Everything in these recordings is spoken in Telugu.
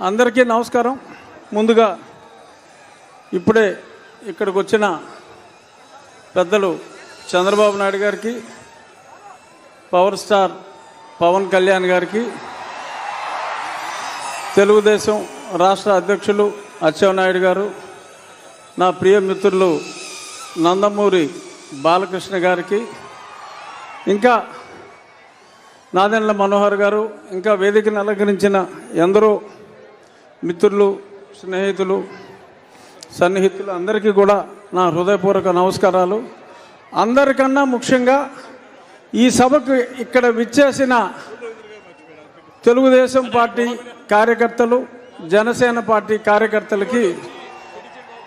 అందరికీ నమస్కారం. ముందుగా ఇప్పుడే ఇక్కడికి వచ్చిన పెద్దలు చంద్రబాబు నాయుడు గారికి, పవర్ స్టార్ పవన్ కళ్యాణ్ గారికి, తెలుగుదేశం రాష్ట్ర అధ్యక్షులు అచ్చెన్నాయుడు గారు, నా ప్రియ మిత్రులు నందమూరి బాలకృష్ణ గారికి, ఇంకా నాదెండ్ల మనోహర్ గారు, ఇంకా వేదికను అలంకరించిన ఎందరో మిత్రులు, స్నేహితులు, సన్నిహితులు అందరికీ కూడా నా హృదయపూర్వక నమస్కారాలు. అందరికన్నా ముఖ్యంగా ఈ సభకు ఇక్కడ విచ్చేసిన తెలుగుదేశం పార్టీ కార్యకర్తలు, జనసేన పార్టీ కార్యకర్తలకి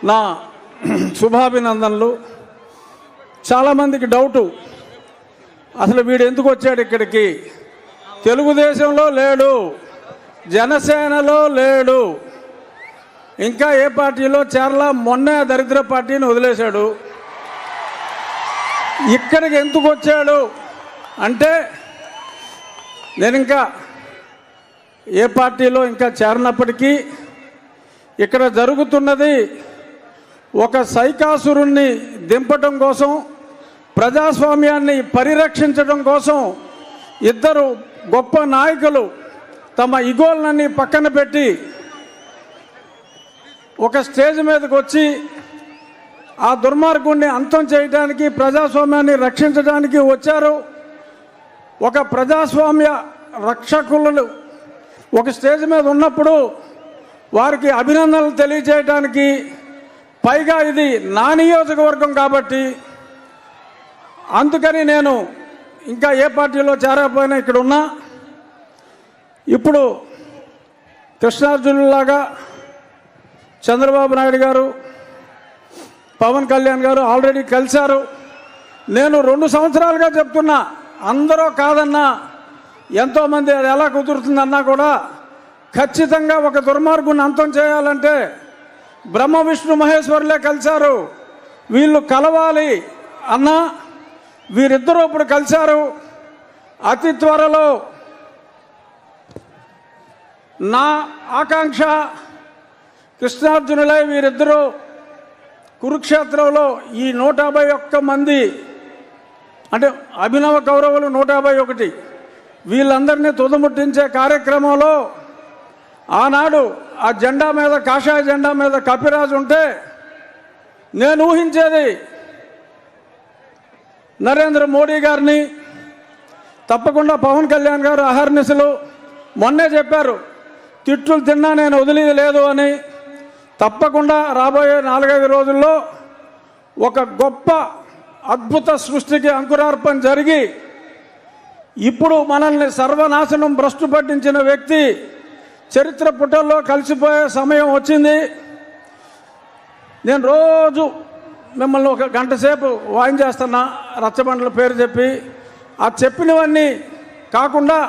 నా శుభాభినందనలు. చాలామందికి డౌటు, అసలు వీడు ఎందుకు వచ్చాడు ఇక్కడికి? తెలుగుదేశంలో లేడు, జనసేనలో లేడు, ఇంకా ఏ పార్టీలో చేరలా, మొన్న దరిద్ర పార్టీని వదిలేశాడు. ఇక్కడికి ఎందుకు వచ్చాడు అంటే, నేను ఇంకా ఏ పార్టీలో ఇంకా చేరనప్పటికీ ఇక్కడ జరుగుతున్నది ఒక సైకాసురుణ్ణి దింపటం కోసం, ప్రజాస్వామ్యాన్ని పరిరక్షించడం కోసం ఇద్దరు గొప్ప నాయకులు తమ ఇగోలన్నీ పక్కన పెట్టి ఒక స్టేజ్ మీదకి వచ్చి ఆ దుర్మార్గుణ్ణి అంతం చేయడానికి, ప్రజాస్వామ్యాన్ని రక్షించడానికి వచ్చారు. ఒక ప్రజాస్వామ్య రక్షకులు ఒక స్టేజ్ మీద ఉన్నప్పుడు వారికి అభినందనలు తెలియజేయడానికి, పైగా ఇది నా నియోజకవర్గం కాబట్టి అందుకని నేను ఇంకా ఏ పార్టీలో చేరకపోయినా ఇక్కడ ఉన్నా. ఇప్పుడు కృష్ణార్జునులాగా చంద్రబాబు నాయుడు గారు, పవన్ కళ్యాణ్ గారు ఆల్రెడీ కలిశారు. నేను 2 సంవత్సరాలుగా చెప్తున్నా, అందరూ కాదన్నా, ఎంతోమంది అది ఎలా కుదురుతుందన్నా కూడా ఖచ్చితంగా ఒక దుర్మార్గుని అంతం చేయాలంటే బ్రహ్మ విష్ణు మహేశ్వరులే కలిశారు, వీళ్ళు కలవాలి అన్నా. వీరిద్దరూ ఇప్పుడు కలిశారు. అతి త్వరలో నా ఆకాంక్ష కృష్ణార్జునులై వీరిద్దరూ కురుక్షేత్రంలో ఈ 151 మంది, అంటే అభినవ కౌరవులు 151, వీళ్ళందరినీ తుదముట్టించే కార్యక్రమంలో ఆనాడు ఆ జెండా మీద, కాషాయ జెండా మీద కపిరాజు ఉంటే నేను ఊహించేది నరేంద్ర మోడీ గారిని, తప్పకుండా పవన్ కళ్యాణ్ గారు అహర్నిశలు మొన్నే చెప్పారు, తిట్లు తిన్నా నేను వదిలేది లేదు అని. తప్పకుండా రాబోయే 4-5 రోజుల్లో ఒక గొప్ప అద్భుత సృష్టికి అంకురార్పణ జరిగి, ఇప్పుడు మనల్ని సర్వనాశనం భ్రష్టు పట్టించిన వ్యక్తి చరిత్ర పుటల్లో కలిసిపోయే సమయం వచ్చింది. నేను రోజు మిమ్మల్ని 1 గంట సేపు వాయించేస్తున్నా, రచ్చబండల పేరు చెప్పి. ఆ చెప్పినవన్నీ కాకుండా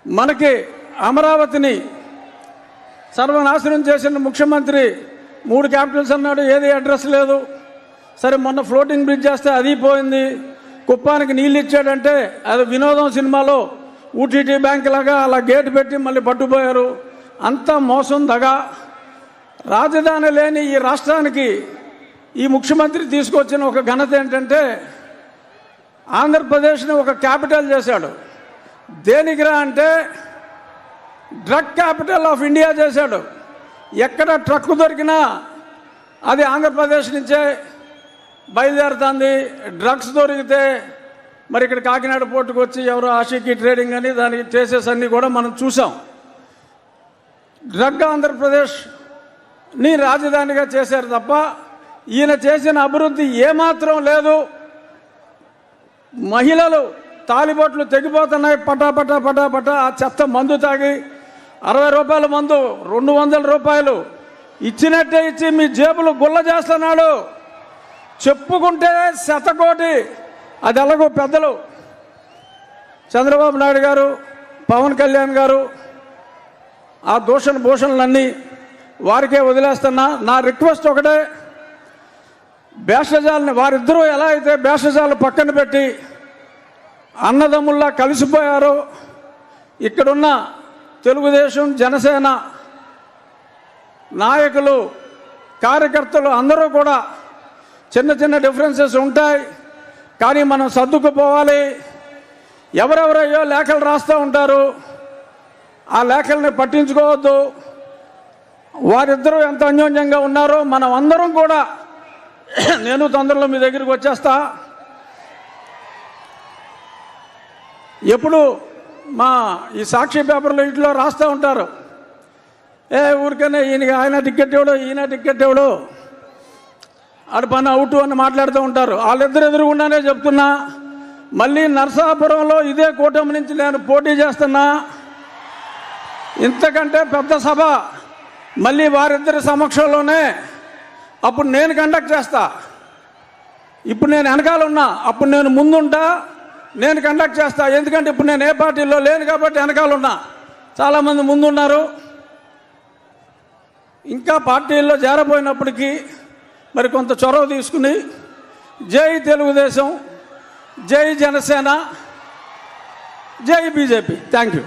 మనకి అమరావతిని సర్వనాశనం చేసిన ముఖ్యమంత్రి 3 క్యాపిటల్స్ అన్నాడు, ఏది అడ్రస్ లేదు. సరే, మొన్న ఫ్లోటింగ్ బ్రిడ్జ్ చేస్తే అది పోయింది. కుప్పానికి నీళ్ళు ఇచ్చాడంటే అది వినోదం సినిమాలో ఊటీటీ బ్యాంక్ లాగా అలా గేటు పెట్టి మళ్ళీ పట్టుపోయారు. అంతా మోసం, దగా. రాజధాని లేని ఈ రాష్ట్రానికి ఈ ముఖ్యమంత్రి తీసుకొచ్చిన ఒక ఘనత ఏంటంటే, ఆంధ్రప్రదేశ్ని ఒక క్యాపిటల్ చేశాడు. దేనికిరా అంటే డ్రగ్ క్యాపిటల్ ఆఫ్ ఇండియా చేశాడు. ఎక్కడ ట్రక్కు దొరికినా అది ఆంధ్రప్రదేశ్ నుంచే బయలుదేరుతుంది. డ్రగ్స్ దొరికితే మరి ఇక్కడ కాకినాడ పోర్టుకు వచ్చి ఎవరో ఆషికి ట్రేడింగ్ అని దానికి ట్రేసెస్ అన్నీ కూడా మనం చూసాం. డ్రగ్ ఆంధ్రప్రదేశ్ని రాజధానిగా చేశారు తప్ప ఈయన చేసిన అభివృద్ధి ఏమాత్రం లేదు. మహిళలు తాలిబొట్లు తెగిపోతున్నాయి, పటాపటా పటాపటా. ఆ చెత్త మందు తాగి 60 రూపాయల మందు 200 రూపాయలు ఇచ్చినట్టే ఇచ్చి మీ జేబులు గుల్ల చేస్తున్నాడు. చెప్పుకుంటే శతకోటి. అది ఎలాగో పెద్దలు చంద్రబాబు నాయుడు గారు, పవన్ కళ్యాణ్ గారు ఆ దూషణ భూషణలన్నీ వారికే వదిలేస్తున్నా. నా రిక్వెస్ట్ ఒకటే, భేషజాలని వారిద్దరూ ఎలా అయితే భేషజాలు పక్కన పెట్టి అన్నదమ్ముల్లా కలిసిపోయారో, ఇక్కడున్న తెలుగుదేశం, జనసేన నాయకులు, కార్యకర్తలు అందరూ కూడా చిన్న చిన్న డిఫరెన్సెస్ ఉంటాయి, కానీ మనం సర్దుకుపోవాలి. ఎవరెవరయ్యో లేఖలు రాస్తూ ఉంటారు, ఆ లేఖల్ని పట్టించుకోవద్దు. వారిద్దరూ ఎంత అన్యోన్యంగా ఉన్నారో మనం అందరం కూడా, నేను తొందరలో మీ దగ్గరికి వచ్చేస్తా. ఎప్పుడు మా ఈ సాక్షి పేపర్లో ఇంట్లో రాస్తూ ఉంటారు, ఊరికనే ఆయన టికెట్ ఇవ్వడు, ఈయన టికెట్ ఇవ్వడు, ఆడు పని అవుట్ అని మాట్లాడుతూ ఉంటారు. వాళ్ళిద్దరు ఎదురుగుండానే చెప్తున్నా, మళ్ళీ నరసాపురంలో ఇదే కూటమి నుంచి నేను పోటీ చేస్తున్నా. ఇంతకంటే పెద్ద సభ మళ్ళీ వారిద్దరి సమక్షంలోనే అప్పుడు నేను కండక్ట్ చేస్తా. ఇప్పుడు నేను వెనకాల ఉన్నా, అప్పుడు నేను ముందుంటా, నేను కండక్ట్ చేస్తా. ఎందుకంటే ఇప్పుడు నేను ఏ పార్టీలో లేను కాబట్టి వెనకాల ఉన్నా. చాలామంది ముందున్నారు. ఇంకా పార్టీల్లో చేరబోయినప్పటికీ మరి కొంత చొరవ తీసుకుని జై తెలుగుదేశం, జై జనసేన, జై బీజేపీ. Thank you.